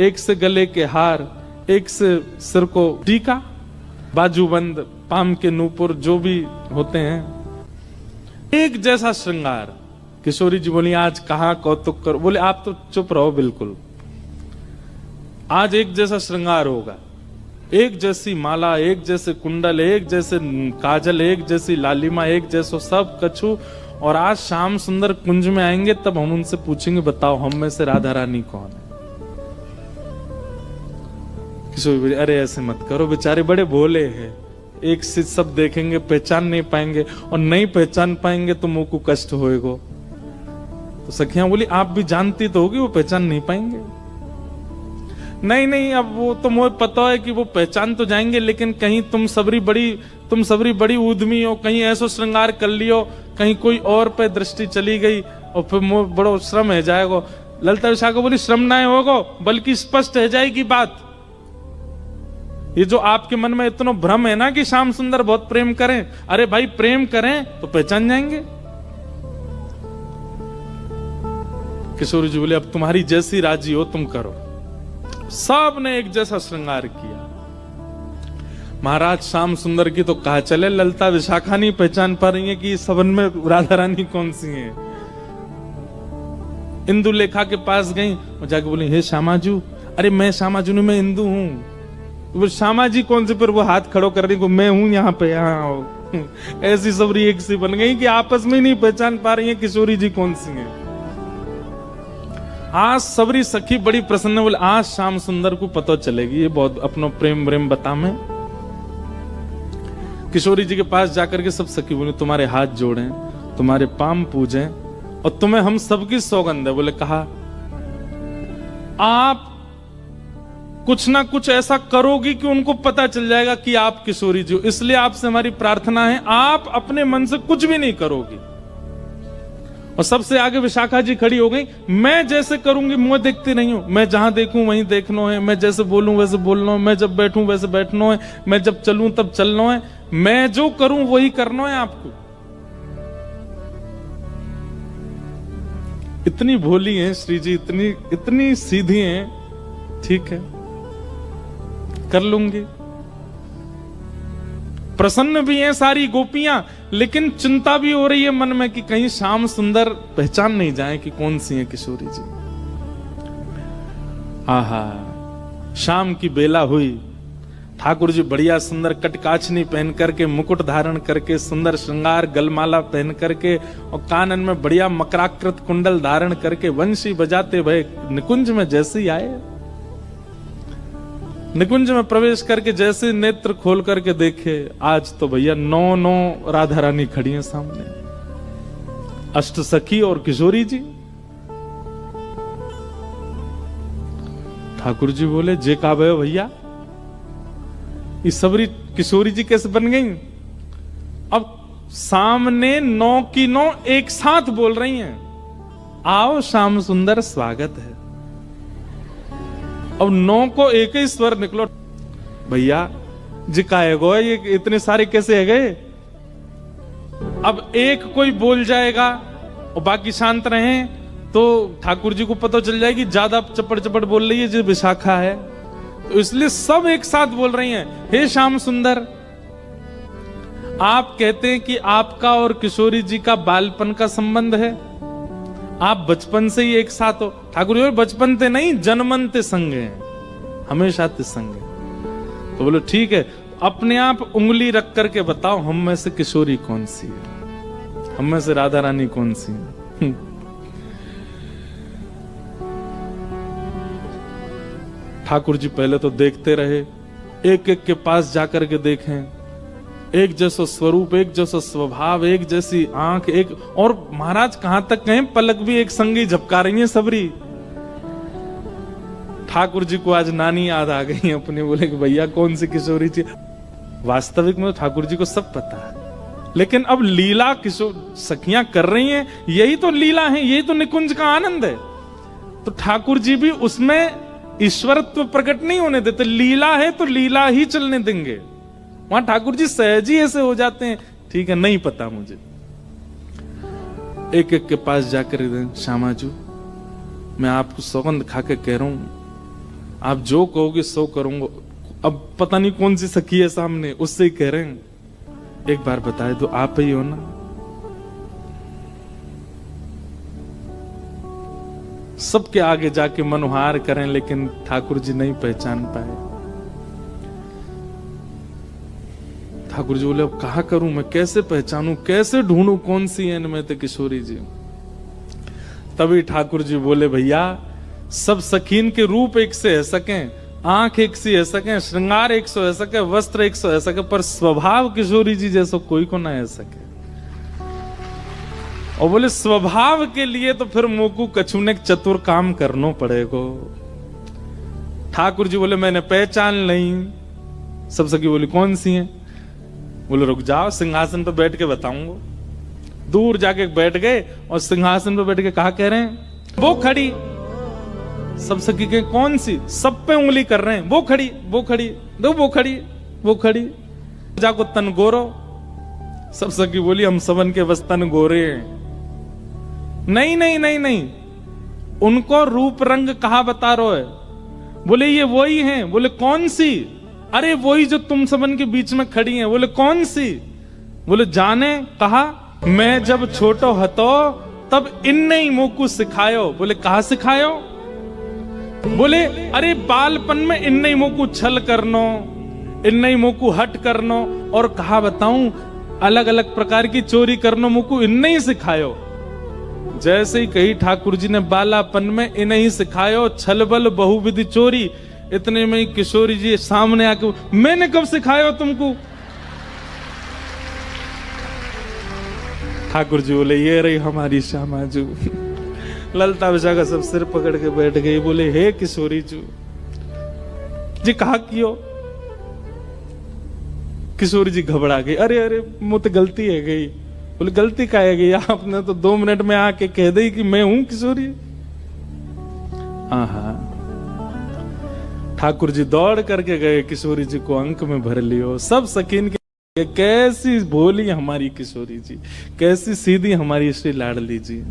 एक से गले के हार, एक से सिर को टीका, बाजूबंद, पाम के नूपुर जो भी होते हैं, एक जैसा श्रृंगार। किशोरी जी बोली आज कहाँ कौतुक करो। बोले आप तो चुप रहो बिल्कुल, आज एक जैसा श्रृंगार होगा, एक जैसी माला, एक जैसे कुंडल, एक जैसे काजल, एक जैसी लालिमा, एक जैसो सब कछु। और आज श्याम सुंदर कुंज में आएंगे तब हम उनसे पूछेंगे बताओ हम में से राधा रानी कौन है। किशोरी बोली अरे ऐसे मत करो, बेचारे बड़े भोले हैं, एक से सब देखेंगे पहचान नहीं पाएंगे, और नहीं पहचान पाएंगे तो मुंह को कष्ट होएगा। तो सखियां बोली आप भी जानती तो होगी वो पहचान नहीं पाएंगे। नहीं नहीं, अब वो तो मुझे पता है कि वो पहचान तो जाएंगे, लेकिन कहीं तुम सबरी बड़ी उद्यमी हो, कहीं ऐसा श्रृंगार कर लियो, कहीं कोई और पे दृष्टि चली गई और फिर मुझे बड़ो श्रम है जाएगा। ललिता विशाखा बोली श्रम ना होगा, बल्कि स्पष्ट है जाएगी बात। ये जो आपके मन में इतना भ्रम है ना कि श्याम सुंदर बहुत प्रेम करें, अरे भाई प्रेम करें तो पहचान जाएंगे। किशोरी जी बोले अब तुम्हारी जैसी राजी हो तुम करो। सब ने एक जैसा श्रृंगार किया। महाराज श्याम सुंदर की तो कहा चले, ललिता विशाखा नहीं पहचान पा रही है कि सबन में राधा रानी कौन सी है। इंदु लेखा के पास गई और जाके बोली हे श्यामाजू, अरे मैं श्यामाजू नहीं, मैं इंदु हूं। वो श्यामा जी कौन से, पर वो हाथ खड़ो कर रही को मैं हूं यहाँ पे, यहाँ ऐसी सबरी एक सी बन गई कि आपस में नहीं पहचान पा रही है किशोरी जी कौन सी है। आज सबरी सखी बड़ी प्रसन्न, बोले आज श्याम सुंदर को पता चलेगी ये बहुत अपनो प्रेम प्रेम बता में। किशोरी जी के पास जाकर के सब सखी बोले तुम्हारे हाथ जोड़ें, तुम्हारे पाम पूजें और तुम्हें हम सबकी सौगंध है। बोले कहा आप कुछ ना कुछ ऐसा करोगी कि उनको पता चल जाएगा कि आप किशोरी जी हो, इसलिए आपसे हमारी प्रार्थना है आप अपने मन से कुछ भी नहीं करोगी। और सबसे आगे विशाखा जी खड़ी हो गई, मैं जैसे करूंगी मुंह देखती नहीं हूं, मैं जहां देखूं वहीं देखना है, मैं जैसे बोलूं वैसे बोलना है, मैं जब बैठूं वैसे बैठना है, मैं जब चलूं तब चलना है, मैं जो करूं वही करना है आपको। इतनी भोली हैं श्री जी, इतनी सीधी हैं, ठीक है कर लूंगी। प्रसन्न भी हैं सारी गोपियां, लेकिन चिंता भी हो रही है मन में कि कहीं श्याम सुंदर पहचान नहीं जाए कि कौन सी है किशोरी जी। आहा, शाम की बेला हुई, ठाकुर जी बढ़िया सुंदर कटकाचनी पहन करके, मुकुट धारण करके, सुंदर श्रृंगार गलमाला पहन करके और कानन में बढ़िया मकराकृत कुंडल धारण करके वंशी बजाते भय निकुंज में जैसे ही आए। निकुंज में प्रवेश करके जैसे नेत्र खोल करके देखे, आज तो भैया 9 राधा रानी खड़ी हैं सामने, अष्ट सखी और किशोरी जी। ठाकुर जी बोले जे का भयो भैया, ये सबरी किशोरी जी कैसे बन गई। अब सामने 9 की 9 एक साथ बोल रही हैं, आओ श्याम सुंदर स्वागत है। अब 9 को एक ही स्वर निकलो, भैया जी का है गो, ये इतने सारे कैसे है गए। अब एक कोई बोल जाएगा और बाकी शांत रहे तो ठाकुर जी को पता चल जाएगी ज्यादा चपड़ चपड़ बोल रही है जो विशाखा है, तो इसलिए सब एक साथ बोल रही हैं, हे श्याम सुंदर, आप कहते हैं कि आपका और किशोरी जी का बालपन का संबंध है, आप बचपन से ही एक साथ हो। ठाकुर जी बचपन ते नहीं जन्मन ते संग हैं, हमेशा ते संग है। तो बोलो ठीक है, अपने आप उंगली रख करके बताओ हम में से किशोरी कौन सी है, हम में से राधा रानी कौन सी है। ठाकुर जी पहले तो देखते रहे, एक एक के पास जाकर के देखें, एक जैसा स्वरूप, एक जैसा स्वभाव, एक जैसी आंख, एक और महाराज कहां तक कहें पलक भी एक संगी झपका रही है सबरी। ठाकुर जी को आज नानी याद आ गई अपने, बोले कि भैया कौन सी किशोरी थी। वास्तविक में ठाकुर जी को सब पता है, लेकिन अब लीला किशोर सखियां कर रही हैं, यही तो लीला है, यही तो निकुंज का आनंद है। तो ठाकुर जी भी उसमें ईश्वरत्व प्रकट नहीं होने देते, लीला है तो लीला ही चलने देंगे। वहां ठाकुर जी सहज ही ऐसे हो जाते हैं, ठीक है नहीं पता मुझे। एक एक के पास जाकर श्यामाजू मैं आपको सौगंध खा के कह रहा हूं, आप जो कहोगे सो करूंगा। अब पता नहीं कौन सी सखी है सामने, उससे ही कह रहे हैं, एक बार बताए तो आप ही हो ना। सबके आगे जाके मनोहार करें, लेकिन ठाकुर जी नहीं पहचान पाए। ठाकुर जी बोले अब कहा करूं मैं, कैसे पहचानूं, कैसे ढूंढूं कौन सी है इनमें तो किशोरी जी। तभी ठाकुर जी बोले भैया सब सखीन के रूप एक से है सके, आंख एक सी है सके, श्रृंगार एक सौ है सके, वस्त्र एक सौ है सके, पर स्वभाव किशोरी जी जैसा कोई को ना है सके। और बोले स्वभाव के लिए तो फिर मोकू कछुने चतुर काम करना पड़ेगा। ठाकुर जी बोले मैंने पहचान नहीं। सब सखी बोली कौन सी है? बोले रुक जाओ सिंहासन पर बैठ के बताऊंगा। दूर जाके बैठ गए और सिंहासन पर बैठ के कहा कह रहे हैं वो खड़ी। सब सखी के कौन सी? सब पे उंगली कर रहे हैं, वो खड़ी वो खड़ी, दो वो खड़ी वो खड़ी। जाको तन गोरो। सब सखी बोली हम सबन के बस तन गोरे हैं। नहीं नहीं नहीं नहीं, उनको रूप रंग कहा बता रहे है? बोले ये वही हैं। बोले कौन सी? अरे वही जो तुम सबन के बीच में खड़ी हैं। बोले कौन सी? बोले जाने। कहा मैं जब छोटो हतो तब इनने ही मोकू सिखायो। बोले कहा सिखायो? बोले अरे बालपन में इनने ही मोकू छल करनो, इनने ही मोकू हट करनो, और कहा बताऊं अलग अलग प्रकार की चोरी करनो मोकू इनने ही सिखायो। जैसे ही कही ठाकुर जी ने बालापन में इन्हें ही सिखायो छलबल बहुविधि चोरी। इतने में ही किशोरी जी सामने आके मैंने कब सिखायो तुमको? ठाकुर जी बोले ये रही हमारी श्यामाजू। ललता विशाखा सब सिर पकड़ के बैठ गई। बोले हे किशोरी जी कहा कियो? किशोरी जी घबरा गई। अरे अरे मुझे गलती है गई। बोले गलती का है गई? आपने तो 2 मिनट में आके कह दी कि मैं हूं किशोरी। हाँ ठाकुर जी दौड़ करके गए, किशोरी जी को अंक में भर लियो। सब सकीन के कैसी भोली हमारी किशोरी जी, कैसी सीधी हमारी श्री लाडली जी।